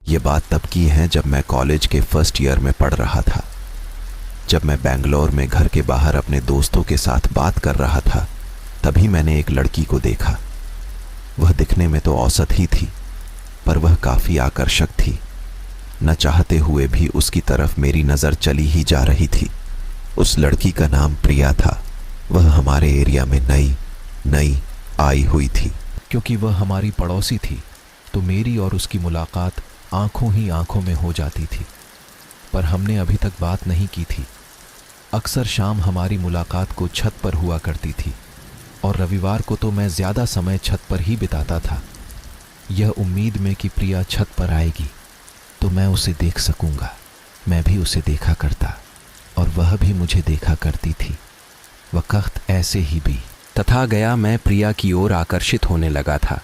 ये बात तब की है जब मैं कॉलेज के फर्स्ट ईयर में पढ़ रहा था। जब मैं बेंगलोर में घर के बाहर अपने दोस्तों के साथ बात कर रहा था, तभी मैंने एक लड़की को देखा। वह दिखने में तो औसत ही थी, पर वह काफ़ी आकर्षक थी। न चाहते हुए भी उसकी तरफ मेरी नज़र चली ही जा रही थी। उस लड़की का नाम प्रिया था। वह हमारे एरिया में नई आई हुई थी। क्योंकि वह हमारी पड़ोसी थी, तो मेरी और उसकी मुलाकात आंखों ही आंखों में हो जाती थी। पर हमने अभी तक बात नहीं की थी। अक्सर शाम हमारी मुलाकात को छत पर हुआ करती थी, और रविवार को तो मैं ज़्यादा समय छत पर ही बिताता था, यह उम्मीद में कि प्रिया छत पर आएगी तो मैं उसे देख सकूंगा। मैं भी उसे देखा करता और वह भी मुझे देखा करती थी। वक्त ऐसे ही भी तथा गया। मैं प्रिया की ओर आकर्षित होने लगा था।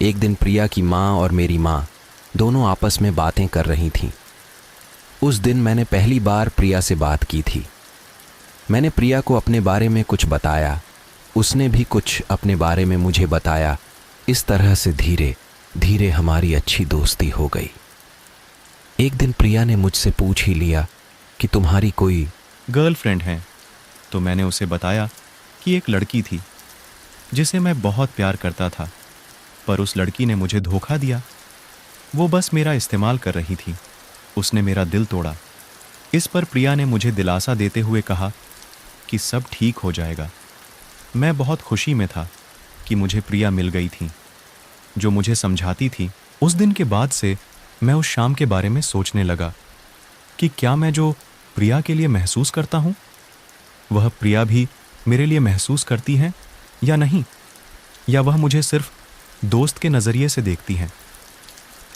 एक दिन प्रिया की माँ और मेरी माँ दोनों आपस में बातें कर रही थीं। उस दिन मैंने पहली बार प्रिया से बात की थी। मैंने प्रिया को अपने बारे में कुछ बताया, उसने भी कुछ अपने बारे में मुझे बताया। इस तरह से धीरे धीरे हमारी अच्छी दोस्ती हो गई। एक दिन प्रिया ने मुझसे पूछ ही लिया कि तुम्हारी कोई गर्लफ्रेंड है। तो मैंने उसे बताया कि एक लड़की थी जिसे मैं बहुत प्यार करता था, पर उस लड़की ने मुझे धोखा दिया। वो बस मेरा इस्तेमाल कर रही थी। उसने मेरा दिल तोड़ा। इस पर प्रिया ने मुझे दिलासा देते हुए कहा कि सब ठीक हो जाएगा। मैं बहुत खुशी में था कि मुझे प्रिया मिल गई थी, जो मुझे समझाती थी। उस दिन के बाद से मैं उस शाम के बारे में सोचने लगा कि क्या मैं जो प्रिया के लिए महसूस करता हूँ, वह प्रिया भी मेरे लिए महसूस करती हैं या नहीं, या वह मुझे सिर्फ दोस्त के नज़रिए से देखती हैं।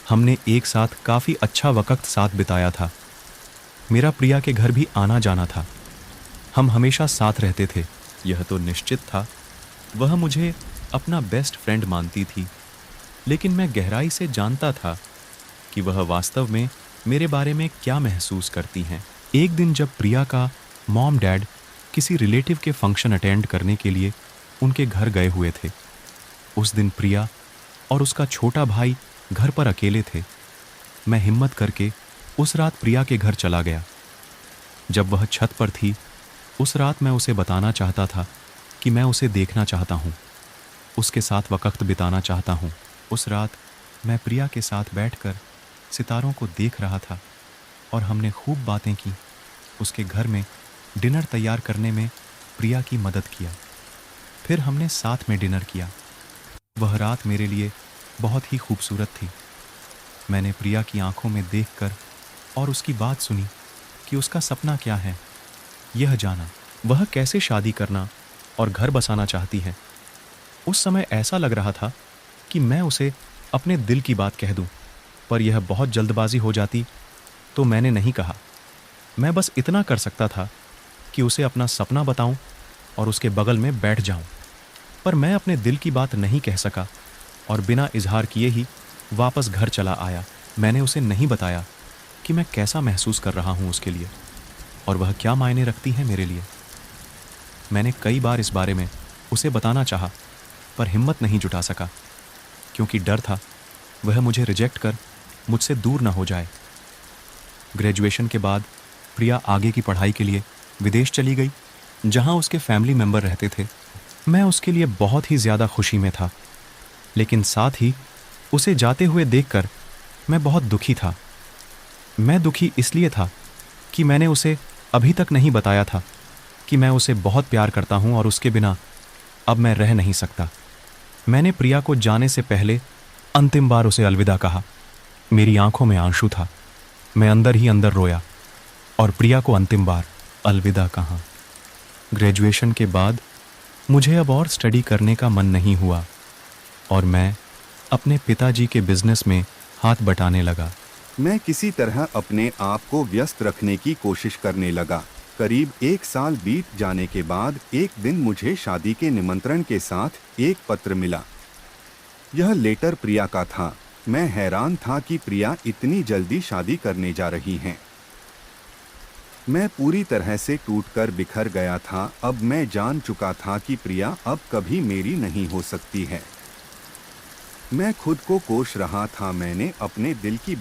हमने एक साथ काफ़ी अच्छा वक्त साथ बिताया था। मेरा प्रिया के घर भी आना जाना था। हम हमेशा साथ रहते थे, यह तो निश्चित था। वह मुझे अपना बेस्ट फ्रेंड मानती थी, लेकिन मैं गहराई से जानता था कि वह वास्तव में मेरे बारे में क्या महसूस करती हैं। एक दिन जब प्रिया का मॉम डैड किसी रिलेटिव के फंक्शन अटेंड करने के लिए उनके घर गए हुए थे, उस दिन प्रिया और उसका छोटा भाई घर पर अकेले थे। मैं हिम्मत करके उस रात प्रिया के घर चला गया। जब वह छत पर थी, उस रात मैं उसे बताना चाहता था कि मैं उसे देखना चाहता हूँ, उसके साथ वक्त बिताना चाहता हूँ। उस रात मैं प्रिया के साथ बैठकर सितारों को देख रहा था और हमने खूब बातें की। उसके घर में डिनर तैयार करने में प्रिया की मदद किया। फिर हमने साथ में डिनर किया। वह रात मेरे लिए बहुत ही खूबसूरत थी। मैंने प्रिया की आंखों में देखकर और उसकी बात सुनी कि उसका सपना क्या है, यह जाना वह कैसे शादी करना और घर बसाना चाहती है। उस समय ऐसा लग रहा था कि मैं उसे अपने दिल की बात कह दूं, पर यह बहुत जल्दबाजी हो जाती, तो मैंने नहीं कहा। मैं बस इतना कर सकता था कि उसे अपना सपना बताऊं और उसके बगल में बैठ जाऊं, पर मैं अपने दिल की बात नहीं कह सका और बिना इजहार किए ही वापस घर चला आया। मैंने उसे नहीं बताया कि मैं कैसा महसूस कर रहा हूं उसके लिए और वह क्या मायने रखती है मेरे लिए। मैंने कई बार इस बारे में उसे बताना चाहा, पर हिम्मत नहीं जुटा सका, क्योंकि डर था वह मुझे रिजेक्ट कर मुझसे दूर ना हो जाए। ग्रेजुएशन के बाद प्रिया आगे की पढ़ाई के लिए विदेश चली गई, जहां उसके फैमिली मेंबर रहते थे। मैं उसके लिए बहुत ही ज़्यादा खुशी में था, लेकिन साथ ही उसे जाते हुए देखकर मैं बहुत दुखी था। मैं दुखी इसलिए था कि मैंने उसे अभी तक नहीं बताया था कि मैं उसे बहुत प्यार करता हूं और उसके बिना अब मैं रह नहीं सकता। मैंने प्रिया को जाने से पहले अंतिम बार उसे अलविदा कहा। मेरी आंखों में आंसू था। मैं अंदर ही अंदर रोया और प्रिया को अंतिम बार अलविदा कहा। ग्रेजुएशन के बाद मुझे अब और स्टडी करने का मन नहीं हुआ और मैं अपने पिताजी के बिजनेस में हाथ बटाने लगा। मैं किसी तरह अपने आप को व्यस्त रखने की कोशिश करने लगा। करीब 1 साल बीत जाने के बाद एक दिन मुझे शादी के निमंत्रण के साथ एक पत्र मिला। यह लेटर प्रिया का था। मैं हैरान था कि प्रिया इतनी जल्दी शादी करने जा रही हैं। मैं पूरी तरह से टूटकर बिखर गया था। अब मैं जान चुका था कि प्रिया अब कभी मेरी नहीं हो सकती है। मैं खुद को कोस रहा था। मैंने अपने दिल की